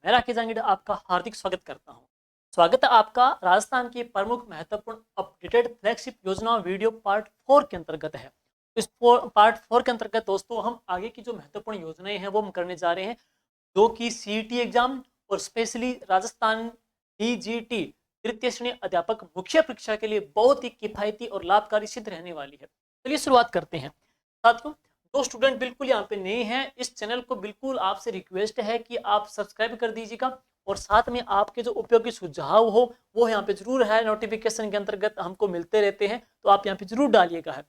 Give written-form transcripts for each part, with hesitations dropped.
मैं राकेश जांगिड आपका हार्दिक स्वागत करता हूं। स्वागत है आपका राजस्थान की प्रमुख महत्वपूर्ण अपडेटेड फ्लैगशिप योजना वीडियो पार्ट 4 के अंतर्गत है। इस पार्ट 4 के अंतर्गत दोस्तों हम आगे की जो महत्वपूर्ण योजनाएं हैं वो हम करने जा रहे हैं, जो कि सीईटी एग्जाम और स्पेशली राजस्थान डीजीटी तृतीय श्रेणी अध्यापक मुख्य परीक्षा के लिए बहुत ही किफायती और लाभकारी सिद्ध रहने वाली है। चलिए शुरुआत करते हैं। साथियों, जो स्टूडेंट बिल्कुल यहाँ पे नए हैं, इस चैनल को बिल्कुल आपसे रिक्वेस्ट है कि आप सब्सक्राइब कर दीजिएगा और साथ में आपके जो उपयोगी सुझाव हो वो यहाँ पे जरूर है, नोटिफिकेशन के अंतर्गत हमको मिलते रहते हैं, तो आप यहाँ पे जरूर डालिएगा है।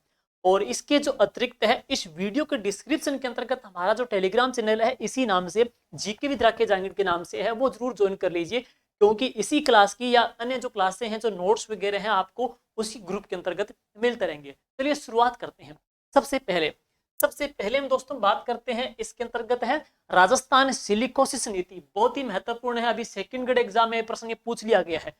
और इसके जो अतिरिक्त है, इस वीडियो के डिस्क्रिप्शन के अंतर्गत हमारा जो टेलीग्राम चैनल है इसी नाम से, जीके विद राकेश जांगिड के नाम से है, वो जरूर ज्वाइन कर लीजिए, क्योंकि इसी क्लास की या अन्य जो क्लासें हैं, जो नोट्स वगैरह हैं, आपको उसी ग्रुप के अंतर्गत मिलते रहेंगे। चलिए शुरुआत करते हैं। सबसे पहले हम दोस्तों बात करते हैं, इसके अंतर्गत है राजस्थान सिलिकोसिस नीति। बहुत ही महत्वपूर्ण है, अभी सेकंड ग्रेड एग्जाम में प्रश्न ये पूछ लिया गया है।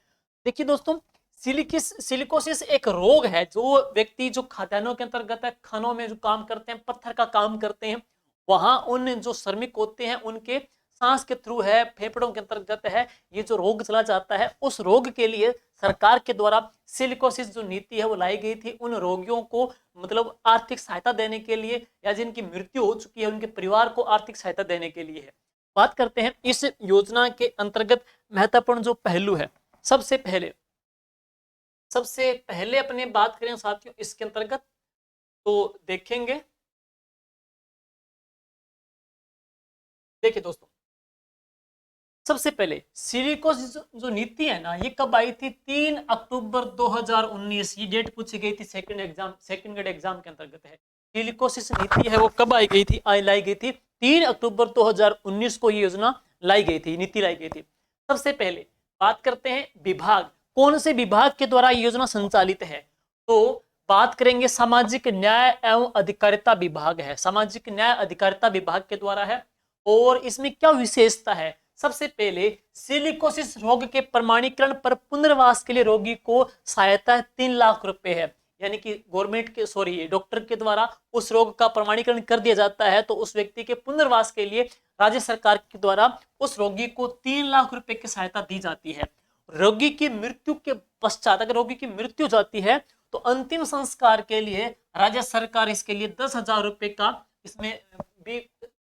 देखिए दोस्तों, सिलिकोसिस एक रोग है, जो व्यक्ति जो खाद्यान्नों के अंतर्गत है, खानों में जो काम करते हैं, पत्थर का काम करते हैं, वहां उन जो श्रमिक होते हैं उनके सांस के थ्रू है, फेफड़ों के अंतर्गत है, ये जो रोग चला जाता है, उस रोग के लिए सरकार के द्वारा सिलिकोसिस जो नीति है वो लाई गई थी। उन रोगियों को मतलब आर्थिक सहायता देने के लिए, या जिनकी मृत्यु हो चुकी है उनके परिवार को आर्थिक सहायता देने के लिए है। बात करते हैं इस योजना के अंतर्गत महत्वपूर्ण जो पहलू है। सबसे पहले अपने बात करें साथियों इसके अंतर्गत, तो देखेंगे, देखिए दोस्तों, सबसे पहले सिलिकोसिस जो नीति है ना, ये कब आई थी? 3 अक्टूबर 2019, ये डेट पूछी गई थी सेकंड ग्रेड एग्जाम के अंतर्गत है। सिलिकोसिस नीति है वो कब लाई गई थी? 3 अक्टूबर 2019 को ये योजना लाई गई थी, नीति लाई गई थी। सबसे पहले बात करते हैं विभाग, कौन से विभाग के द्वारा ये योजना संचालित है? तो बात करेंगे सामाजिक न्याय एवं अधिकारिता विभाग है, सामाजिक न्याय अधिकारिता विभाग के द्वारा है। और इसमें क्या विशेषता है? सबसे पहले सिलिकोसिस रोग के प्रमाणीकरण पर पुनर्वास के लिए रोगी को सहायता 3 लाख रुपए है, यानी कि गवर्नमेंट के डॉक्टर के द्वारा उस रोग का प्रमाणीकरण कर दिया जाता है, तो उस व्यक्ति के पुनर्वास के लिए राज्य सरकार के द्वारा उस रोगी को 3 लाख रुपए की सहायता दी जाती है। रोगी की मृत्यु के पश्चात अगर रोगी की मृत्यु जाती है तो अंतिम संस्कार के लिए राज्य सरकार इसके लिए 10,000 रुपए का इसमें भी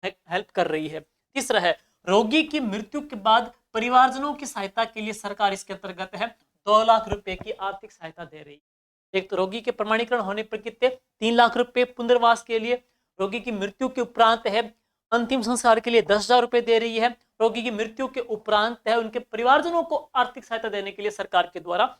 हेल्प कर रही है। तीसरा है, रोगी की मृत्यु के बाद परिवारजनों की सहायता के लिए सरकार इसके अंतर्गत है 2 लाख रुपए की आर्थिक सहायता दे रही है। एक तो रोगी के प्रमाणीकरण होने पर कितने? 3 लाख रुपए पुनर्वास के लिए। रोगी की मृत्यु के उपरांत है अंतिम संस्कार के लिए 10,000 रुपए दे रही है। रोगी की मृत्यु के उपरांत है उनके परिवारजनों को आर्थिक सहायता देने के लिए सरकार के द्वारा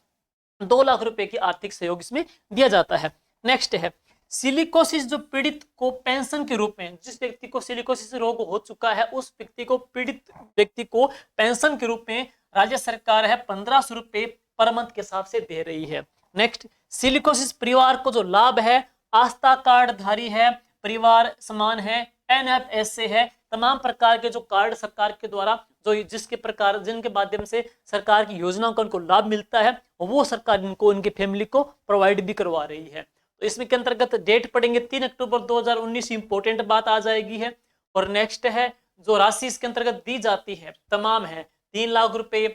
2 लाख रुपए की आर्थिक सहयोग इसमें दिया जाता है। नेक्स्ट है सिलिकोसिस जो पीड़ित को पेंशन के रूप में, जिस व्यक्ति को सिलिकोसिस रोग हो चुका है उस व्यक्ति को, पीड़ित व्यक्ति को पेंशन के रूप में राज्य सरकार है 1500 रुपए पर मंथ के हिसाब से दे रही है। नेक्स्ट, सिलिकोसिस परिवार को जो लाभ है, आस्था कार्ड धारी है, परिवार समान है, NFS है, तमाम प्रकार के जो कार्ड सरकार के द्वारा जो जिनके माध्यम से सरकार की योजनाओं का उनको लाभ मिलता है, वो सरकार इनको उनके फैमिली को प्रोवाइड भी करवा रही है। तो इसमें के अंतर्गत डेट पढ़ेंगे 3 अक्टूबर 2019, इंपोर्टेंट बात आ जाएगी है। और नेक्स्ट है जो राशि इसके अंतर्गत दी जाती है तमाम है 3 लाख रुपए,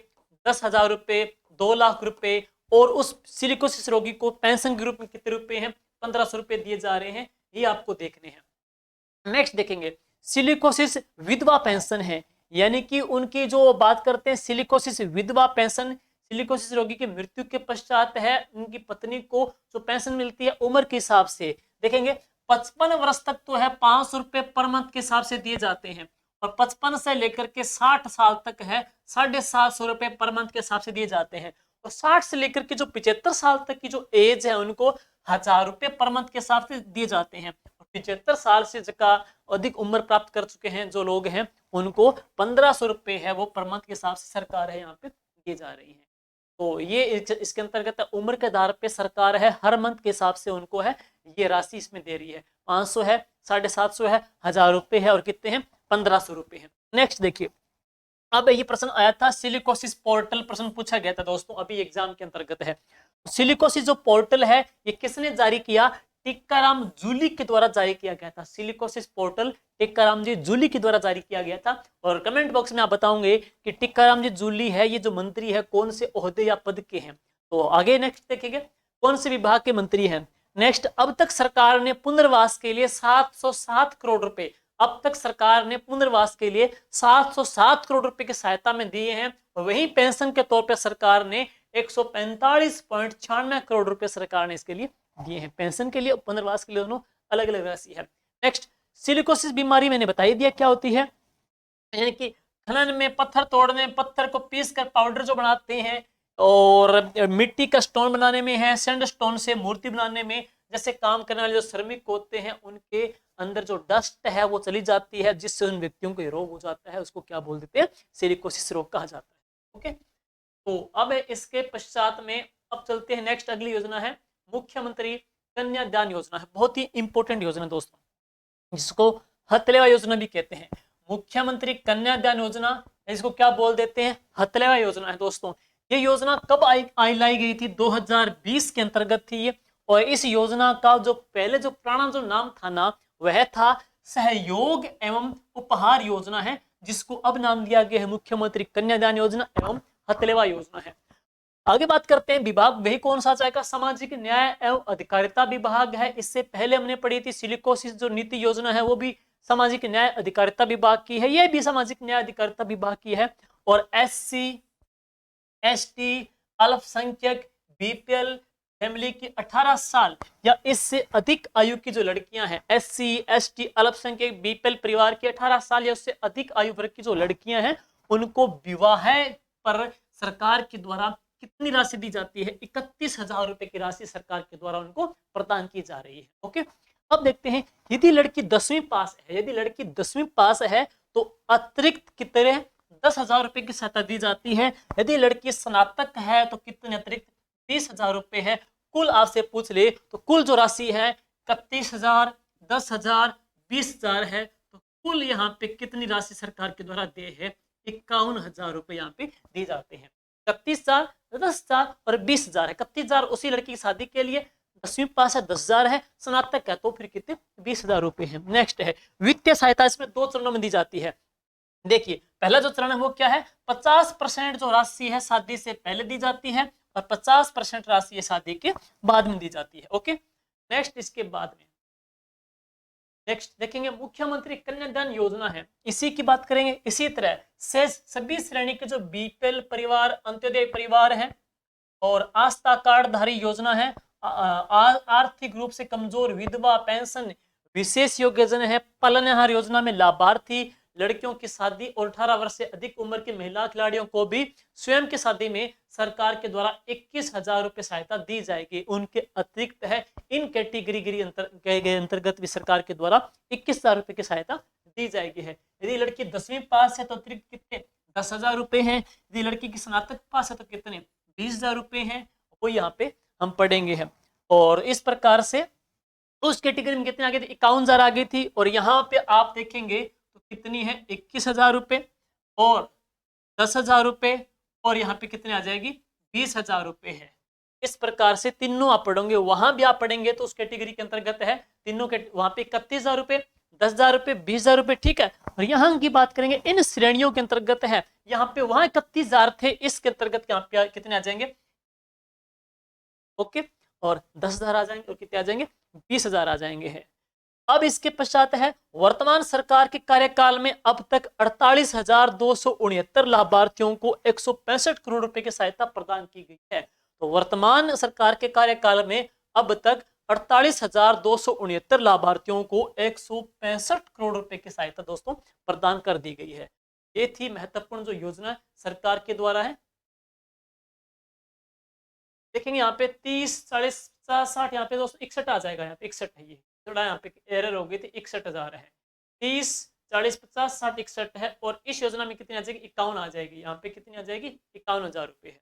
10,000 रुपए, 2 लाख रुपए, और उस सिलिकोसिस रोगी को पेंशन के रूप में कितने रुपए हैं? 1500 रुपए दिए जा रहे हैं, ये आपको देखने हैं। नेक्स्ट देखेंगे सिलिकोसिस विधवा पेंशन है, यानी कि उनकी जो बात करते हैं सिलिकोसिस विधवा पेंशन, सिलिकोसिस रोगी की मृत्यु के पश्चात है उनकी पत्नी को जो पेंशन मिलती है उम्र के हिसाब से, देखेंगे 55 वर्ष तक तो है 500 रुपए पर मंथ के हिसाब से दिए जाते हैं, और 55 से लेकर के 60 साल तक है 750 रुपए पर मंथ के हिसाब से दिए जाते हैं। और 60 से लेकर के जो 75 साल तक की जो एज है उनको 1000 रुपए पर मंथ के हिसाब से दिए जाते हैं। 75 साल से का अधिक उम्र प्राप्त कर चुके हैं जो लोग हैं उनको 1500 रुपए है वो पर मंथ के हिसाब से सरकार है यहाँ पे दिए जा रही है। तो ये इसके अंतर्गत उम्र के आधार पे सरकार है हर मंथ के हिसाब से उनको है ये राशि इसमें दे रही है। 500 है, 750 है, 1000 रुपए है, और कितने हैं? 1500 रुपए है। नेक्स्ट देखिए, अब ये प्रश्न आया था सिलिकोसिस पोर्टल, प्रश्न पूछा गया था दोस्तों, अभी एग्जाम के अंतर्गत है। सिलिकोसिस जो पोर्टल है ये किसने जारी किया? टीकाराम जूली के द्वारा जारी किया गया था। सिलिकोसिस पोर्टल टीकाराम जी जूली के द्वारा जारी किया गया था। और कमेंट बॉक्स में आप बताओगे कि टीकाराम जी जूली है ये जो मंत्री है कौन से ओहदे या पद के हैं। तो आगे नेक्स्ट देखेंगे कौन से विभाग के मंत्री हैं। नेक्स्ट, अब तक सरकार ने पुनर्वास के लिए 707 करोड़ रुपए, अब तक सरकार ने पुनर्वास के लिए 707 करोड़ रुपए की सहायता में दिए हैं। वहीं पेंशन के तौर पर सरकार ने 145.96 करोड़ रुपए सरकार ने इसके लिए दिए हैं। पेंशन के लिए और पुनर्वास के लिए दोनों अलग अलग राशि है। नेक्स्ट, सिलिकोसिस बीमारी मैंने बता ही दिया क्या होती है, यानी कि खनन में पत्थर तोड़ने, पत्थर को पीस कर पाउडर जो बनाते हैं, और मिट्टी का स्टोन बनाने में है, सैंड स्टोन से मूर्ति बनाने में जैसे काम करने वाले जो श्रमिक होते हैं उनके अंदर जो डस्ट है वो चली जाती है, जिससे उन व्यक्तियों को रोग हो जाता है, उसको क्या बोल देते हैं, सिलिकोसिस रोग कहा जाता है। ओके, तो अब इसके पश्चात में अब चलते हैं नेक्स्ट, अगली योजना है मुख्यमंत्री कन्यादान योजना है। बहुत ही इंपॉर्टेंट योजना दोस्तों, जिसको हथलेवा योजना भी कहते हैं। मुख्यमंत्री कन्यादान योजना, इसको क्या बोल देते हैं, हथलेवा योजना है दोस्तों। ये योजना कब लाई गई थी, 2020 के अंतर्गत थी ये। और इस योजना का जो पहले जो पुराना जो नाम था ना, वह था सहयोग एवं उपहार योजना है, जिसको अब नाम दिया गया है मुख्यमंत्री कन्यादान योजना एवं हथलेवा योजना है। आगे बात करते हैं विभाग, वही कौन सा जाएगा, सामाजिक न्याय एवं अधिकारिता विभाग है। इससे पहले हमने पढ़ी थी सिलिकोसिस जो नीति योजना है वो भी सामाजिक न्याय अधिकारिता विभाग की है, यह भी सामाजिक न्याय अधिकारिता विभाग की है। और SC ST अल्पसंख्यक बीपीएल फैमिली की 18 साल या इससे अधिक आयु की जो लड़कियां हैं, SC ST अल्पसंख्यक बीपीएल परिवार की 18 साल या उससे अधिक आयु वर्ग की जो लड़कियां हैं, उनको विवाह पर सरकार के द्वारा कितनी राशि दी जाती है, 31,000 रुपए की राशि सरकार के द्वारा उनको प्रदान की जा रही है। ओके, अब देखते हैं यदि लड़की 10वीं पास है, यदि लड़की 10वीं पास है तो अतिरिक्त कितने 10,000 रुपए की सहायता दी जाती है। यदि लड़की स्नातक है तो कितने अतिरिक्त 20,000 रुपए है। कुल आपसे पूछ ले तो कुल जो राशि है 31,000, 10,000, 20,000 है, तो कुल यहाँ पे कितनी राशि सरकार के द्वारा दे है, 51,000 रुपए यहाँ पे दिए जाते हैं। 31,000, 10,000 और 20,000 है। 31,000 उसी लड़की की शादी के लिए, 10वीं पास है 10,000 है, स्नातक है तो फिर कितने 20,000 रुपए है। नेक्स्ट है वित्तीय सहायता, इसमें 2 चरणों में दी जाती है। देखिए पहला जो चरण है वो क्या है, 50% जो राशि है शादी से पहले दी जाती है और 50% राशि है शादी के बाद में दी जाती है। ओके, नेक्स्ट इसके बाद में नेक्स्ट देखेंगे मुख्यमंत्री कन्यादान योजना है, इसी की बात करेंगे। इसी तरह से सभी श्रेणी के जो बीपीएल परिवार, अंत्योदय परिवार है और आस्था कार्डधारी योजना है, आर्थिक रूप से कमजोर विधवा पेंशन, विशेष योग्यजन है, पालनहार योजना में लाभार्थी लड़कियों की शादी और 18 वर्ष से अधिक उम्र की महिला खिलाड़ियों को भी स्वयं की शादी में सरकार के द्वारा 21,000 रुपए सहायता दी जाएगी। उनके अतिरिक्त है इन कैटेगरी अंतर्गत भी सरकार के द्वारा 21,000 रुपए की सहायता दी जाएगी है। यदि लड़की 10वीं पास है तो अतिरिक्त कितने 10,000 रुपए हैं। यदि लड़की की स्नातक पास है तो कितने 20,000 रुपए हैं, वो यहाँ पे हम पढ़ेंगे हैं। और इस प्रकार से उस कैटेगरी में कितने आ गए थे, 51,000 आ गई थी। और यहाँ पे आप देखेंगे तो कितनी है 21,000 रुपए और 10,000 रुपए और यहाँ पे कितने आ जाएगी 20,000 रुपए है। इस प्रकार से तीनों आप पढ़ोगे, वहां भी आप पढ़ेंगे तो उस कैटेगरी के अंतर्गत है तीनों के, वहां पे 31,000 रुपए, 10,000 रुपए, 20,000 रुपए, ठीक है। और यहाँ की बात करेंगे इन श्रेणियों के अंतर्गत है, यहाँ पे वहां 31,000 थे, इसके अंतर्गत कितने आ जाएंगे, ओके, और 10,000 आ जाएंगे और कितने आ जाएंगे 20,000 आ जाएंगे है। अब इसके पश्चात है वर्तमान सरकार के कार्यकाल में अब तक 48,269 लाभार्थियों को 165 करोड़ रुपए की सहायता प्रदान की गई है। तो वर्तमान सरकार के कार्यकाल में अब तक 48,269 लाभार्थियों को 165 करोड़ रुपए की सहायता दोस्तों प्रदान कर दी गई है। ये थी महत्वपूर्ण जो योजना सरकार के द्वारा है। देखेंगे यहाँ पे 30, 40, 50, 60, यहाँ पे दोस्तों 61 आ जाएगा, यहाँ पे 61 है, ये थोड़ा यहाँ पे एरर हो गई थी, 61,000 है। 30, 40, 50, 60, 61 है। और इस योजना में कितनी आ जाएगी 51 आ जाएगी, यहाँ पे कितनी आ जाएगी 51,000 रुपए है।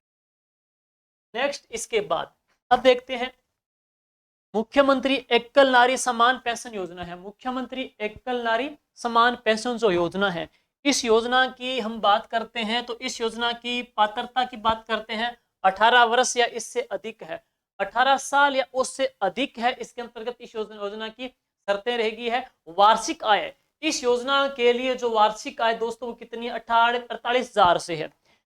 नेक्स्ट इसके बाद अब देखते हैं मुख्यमंत्री एकल नारी समान पेंशन योजना है। मुख्यमंत्री एकल नारी समान पेंशन जो योजना है, इस योजना की हम बात करते हैं तो इस योजना की पात्रता की बात करते हैं, 18 वर्ष या इससे अधिक है। 18 साल या उससे अधिक है, इसके अंतर्गत इस योजना की शर्तें रहेगी है वार्षिक आय। इस योजना के लिए जो वार्षिक आय दोस्तों कितनी 48,000 से है,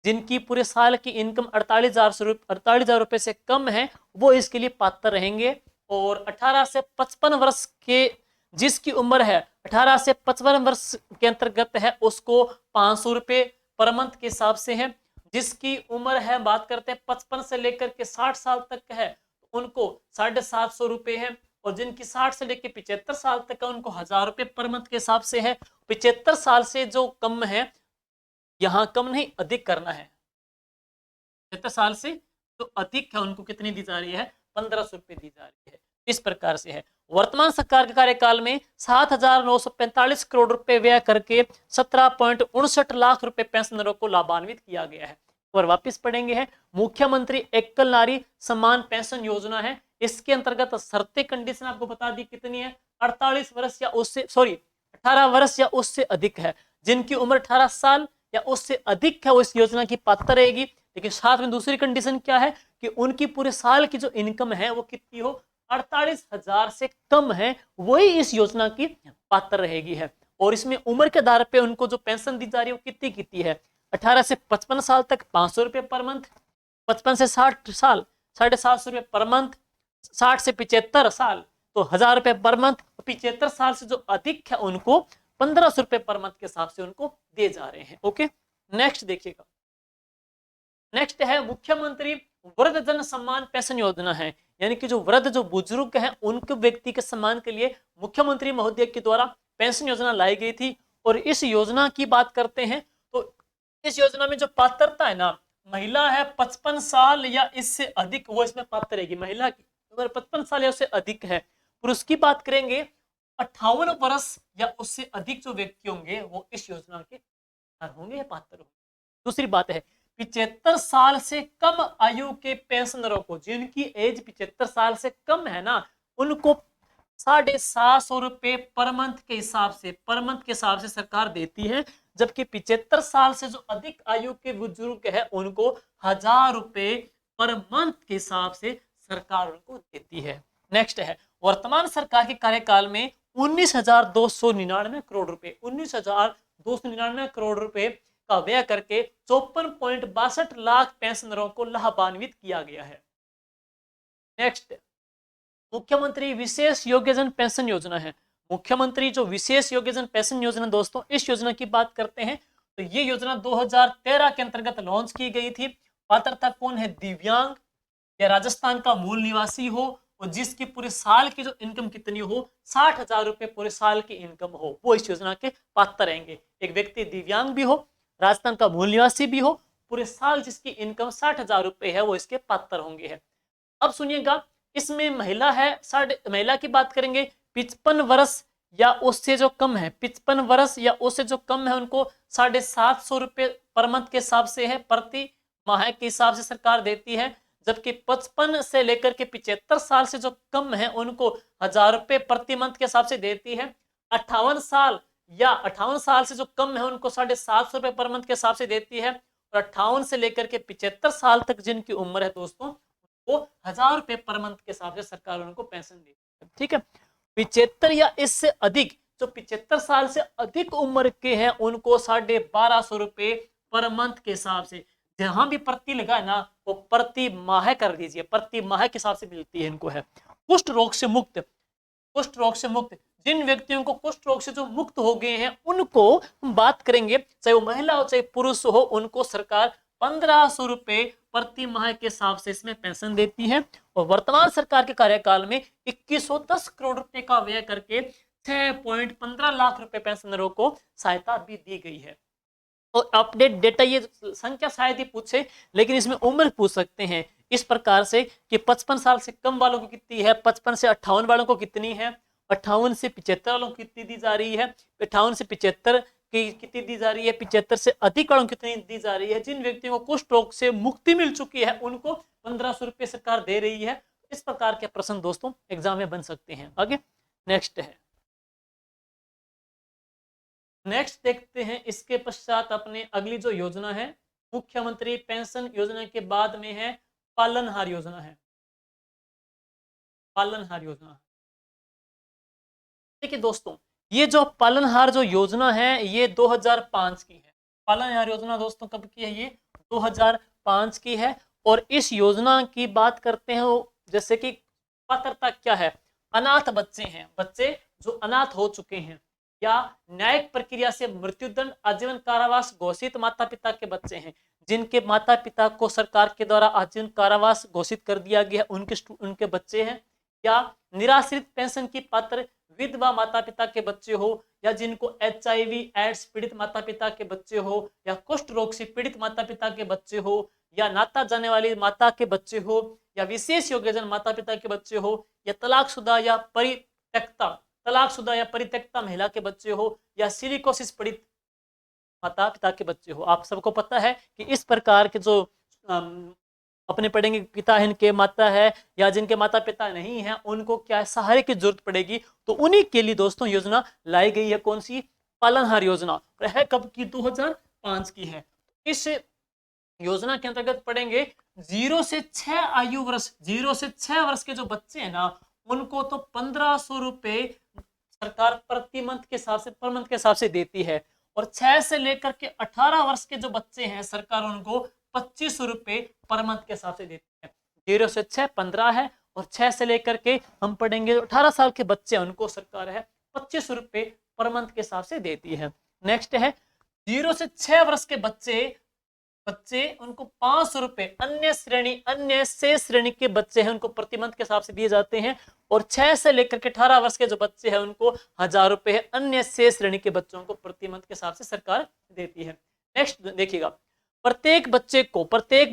जिनकी पूरे साल की इनकम 48,000 रुपए से कम है वो इसके लिए पात्र रहेंगे। और 18 से 55 वर्ष के जिसकी उम्र है 18 से 55 वर्ष के अंतर्गत है उसको 500 रुपए पर मंथ के हिसाब से है। जिसकी उम्र है बात करते हैं 55 से लेकर के 60 साल तक है उनको 750 रुपए है। और जिनकी 60 से लेकर 75 साल तक है उनको 1000 रुपए पर मंथ के हिसाब से है। 75 साल से जो कम है, यहां कम नहीं अधिक करना है, 75 साल से जो अधिक है उनको कितनी दी जा रही है 1500 रुपए दी जा रही है। इस प्रकार से है। वर्तमान सरकार के कार्यकाल में 7,945 करोड़ रुपए व्यय करके 17.59 लाख रुपए पेंशनरों को लाभान्वित किया गया है। और वापिस पढ़ेंगे है मुख्यमंत्री एकल नारी सम्मान पेंशन योजना है। इसके अंतर्गत शर्तें कंडीशन आपको बता दी कितनी है 48 वर्ष या उससे 18 वर्ष या उससे अधिक है। जिनकी उम्र 18 साल या उससे अधिक है वो इस योजना की पात्र रहेगी। लेकिन साथ में दूसरी कंडीशन क्या है कि उनकी पूरे साल की जो इनकम है वो कितनी हो 48,000 से कम है, वही इस योजना की पात्र रहेगी है। और इसमें उम्र के आधार पे उनको जो पेंशन दी जा रही है वो कितनी कितनी है 18 से 55 साल तक 500 रुपए पर मंथ, 55 से 60 साल 750 रुपए पर मंथ, 60 से 75 साल तो 1000 रुपए पर मंथ, 75 साल से जो अधिक है उनको 1500 रुपए पर मंथ के हिसाब से उनको दिए जा रहे हैं। ओके, नेक्स्ट देखिएगा। नेक्स्ट है मुख्यमंत्री वृद्ध जन सम्मान पेंशन योजना है। यानी कि जो वृद्ध जो बुजुर्ग हैं उनके व्यक्ति के सम्मान के लिए मुख्यमंत्री महोदय के द्वारा पेंशन योजना लाई गई थी। और इस योजना की बात करते हैं तो इस योजना में जो पात्रता है ना, महिला है 55 साल या इससे अधिक वो इसमें पात्र रहेगी। महिला की उम्र 55 साल या उससे अधिक है। पुरुष की बात करेंगे 58 वर्ष या उससे अधिक जो व्यक्ति होंगे वो इस योजना के होंगे पात्र होंगे। दूसरी बात है 75 साल से कम आयु के पेंशनरों को, जिनकी एज 75 साल से कम है ना, उनको 750 रुपए पर मंथ के हिसाब से सरकार देती है। जबकि 75 साल से जो अधिक आयु के बुजुर्ग है उनको 1000 रुपए पर मंथ के हिसाब से सरकार उनको देती है। नेक्स्ट है वर्तमान सरकार के कार्यकाल में 19,299 करोड़ रुपए 19,299 करोड़ रुपए का व्यय करके 54.62 लाख पेंशनरों को लाभान्वित किया गया है। नेक्स्ट मुख्यमंत्री विशेष योग्यजन पेंशन योजना है। मुख्यमंत्री जो विशेष योग्यजन पेंशन योजना दोस्तों, इस योजना की बात करते हैं तो ये योजना 2013 के अंतर्गत लॉन्च की गई थी। पात्रता कौन है, दिव्यांग या राजस्थान का मूल निवासी हो और जिसकी पूरे साल की जो इनकम कितनी हो 60,000 रुपए पूरे साल की इनकम हो, वो इस योजना के पात्र रहेंगे। एक व्यक्ति दिव्यांग भी हो, राजस्थान का मूल निवासी भी हो, पूरे साल जिसकी इनकम 60,000 रुपए है वो इसके पात्र होंगे है। अब सुनिएगा इसमें महिला है, महिला की बात करेंगे 55 वर्ष या उससे जो कम है, 55 वर्ष या उससे जो कम है उनको 750 रुपए पर मंथ के हिसाब से है, प्रति माह के हिसाब से सरकार देती है। जबकि 55 से लेकर के 75 साल से जो कम है उनको 1000 रुपए प्रति मंथ के हिसाब से देती है। 58 साल या 58 साल से जो कम है उनको 750 रुपए पर मंथ के हिसाब से देती है। और 58 से लेकर के 75 साल तक जिनकी उम्र है दोस्तों वो 1000 रुपए पर मंथ के हिसाब से सरकार उनको पेंशन देती है। ठीक है, 75 या इससे अधिक जो 75 साल से अधिक उम्र के हैं उनको 1250 रुपए पर मंथ के हिसाब से, जहां भी प्रति लगा है ना वो प्रति माह कर दीजिए, प्रति माह के हिसाब से मिलती है इनको है। कुष्ठ रोग से मुक्त, कुष्ठ रोग से मुक्त जिन व्यक्तियों को कुष्ठ रोग से जो मुक्त हो गए हैं उनको हम बात करेंगे, चाहे वो महिला हो चाहे पुरुष हो, उनको सरकार 1500 रुपए प्रति माह के हिसाब से इसमें पेंशन देती है। और वर्तमान सरकार के कार्यकाल में 2110 करोड़ रुपए का व्यय करके 6.15 लाख रुपए पेंशनरों को सहायता भी दी गई है। और अपडेट डेटा ये संख्या शायद ही पूछे लेकिन इसमें उम्र पूछ सकते हैं इस प्रकार से कि 55 साल से कम वालों को कितनी है, 55 से 58 वालों को कितनी है, 58 से 75 वालों को कितनी दी जा रही है, 58 से 75 की कितनी दी जा रही है, 75 से अधिक वालों को कितनी दी जा रही है। जिन व्यक्तियों को कुष्ठ रोग से मुक्ति मिल चुकी है उनको 1500 रुपए सरकार दे रही है। इस प्रकार के प्रश्न दोस्तों एग्जाम में बन सकते हैं। आगे नेक्स्ट है, नेक्स्ट देखते हैं इसके पश्चात अपने अगली जो योजना है मुख्यमंत्री पेंशन योजना के बाद में है पालनहार योजना है। पालनहार योजना। देखिए दोस्तों, ये जो पालनहार जो योजना है ये 2005 की है। पालनहार योजना दोस्तों कब की है? ये 2005 की है। और इस योजना की बात करते हैं जैसे कि पात्रता क्या है, अनाथ बच्चे हैं, बच्चे जो अनाथ हो चुके हैं या न्यायिक प्रक्रिया से मृत्युदंड आजीवन कारावास घोषित माता पिता के बच्चे हैं, जिनके माता पिता को सरकार के द्वारा आजीवन कारावास घोषित कर दिया गया, उनके बच्चे हैं, या निराश्रित पेंशन की पात्र विधवा माता पिता के बच्चे हो, या जिनको HIV एड्स पीड़ित माता पिता के बच्चे हो, या कुष्ठ रोग से पीड़ित माता पिता के बच्चे हो, या नाता जाने वाली माता के बच्चे हो, या विशेष योग्यजन माता पिता के बच्चे हो, या तलाकशुदा या परित्यक्ता महिला के बच्चे हो, या सिलिकोसिस पीड़ित माता पिता के बच्चे हो। आप सबको पता है कि इस प्रकार के जो अपने पढ़ेंगे पिताहीन के माता है या जिनके माता पिता नहीं है, उनको क्या सहारे की जरूरत पड़ेगी, तो उन्हीं के लिए दोस्तों योजना लाई गई है। कौन सी? पालनहार योजना। है कब की? 2005 की है। इस योजना के अंतर्गत पढ़ेंगे 0 से 6 आयु वर्ष, 0 से 6 वर्ष के जो बच्चे हैं ना, उनको तो 1500 रुपए सरकार प्रति मंथ के हिसाब से, पर मंथ के हिसाब से देती है। और 6 से लेकर के 18 वर्ष के जो बच्चे हैं, सरकार उनको 2500 रुपए पर मंथ के हिसाब से देती है। 0 से 6 15 है, और 6 से लेकर के हम पढ़ेंगे 18 साल के बच्चे, उनको सरकार है 2500 रुपए पर मंथ के हिसाब से देती है। नेक्स्ट है 0 से 6 वर्ष के बच्चे उनको 500 रुपए, अन्य शेष श्रेणी के बच्चे हैं उनको प्रति मंथ के हिसाब से दिए जाते हैं। और 6 से लेकर के 18 वर्ष के जो बच्चे हैं उनको 1000 रुपए है, अन्य शेष श्रेणी के बच्चों को प्रति मंथ के हिसाब से सरकार देती है। नेक्स्ट देखिएगा, प्रत्येक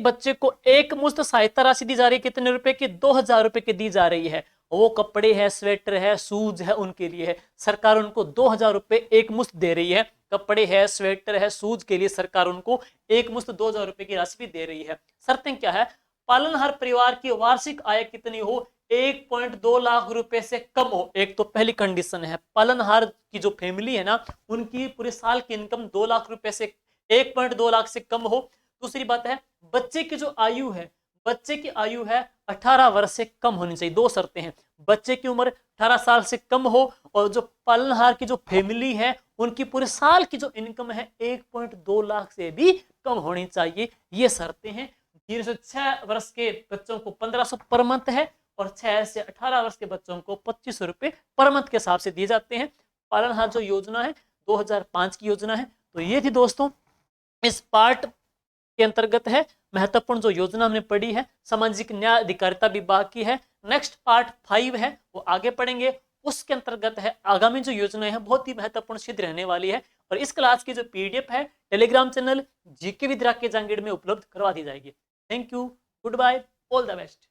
बच्चे को एक मुश्त सहायता राशि दी जा रही है। कितने रुपए की? 2000 रुपए की दी जा रही है। वो कपड़े है, स्वेटर है, शूज है, उनके लिए है। सरकार उनको 2000 रुपए एक मुश्त दे रही है। कपड़े है, स्वेटर है, शूज के लिए सरकार उनको एक मुश्त 2000 रुपए की राशि भी दे रही है। शर्तें क्या है? पालनहार परिवार की वार्षिक आय कितनी हो? 1.2 लाख रुपए से कम हो। एक तो पहली कंडीशन है, पालनहार की जो फैमिली है ना, उनकी पूरे साल की इनकम 2 लाख रुपए से 1.2 लाख से कम हो। दूसरी बात है, बच्चे की जो आयु है, बच्चे की आयु है 18 वर्ष से कम होनी चाहिए। 2 शर्तें हैं, बच्चे की उम्र 18 साल से कम हो, और जो पालनहार की जो फैमिली है उनकी पूरे साल की जो इनकम है 1.2 लाख से भी कम होनी चाहिए। ये शर्तें हैं। 0 से 6 वर्ष के बच्चों को 1500 पर मंथ है, और 6 से 18 वर्ष के बच्चों को 2500 रुपए पर मंथ के हिसाब से दिए जाते हैं। पालनहार जो योजना है 2005 की योजना है। तो ये थी दोस्तों इस पार्ट के अंतर्गत है महत्वपूर्ण जो योजना हमने पढ़ी है, सामाजिक न्याय अधिकारिता विभाग की है। नेक्स्ट पार्ट 5 है, वो आगे पढ़ेंगे। उसके अंतर्गत है आगामी जो योजना है बहुत ही महत्वपूर्ण सिद्ध रहने वाली है। और इस क्लास की जो PDF है टेलीग्राम चैनल GK विद राकेश जांगीड़ में उपलब्ध करवा दी जाएगी। Thank you, good bye, all the best.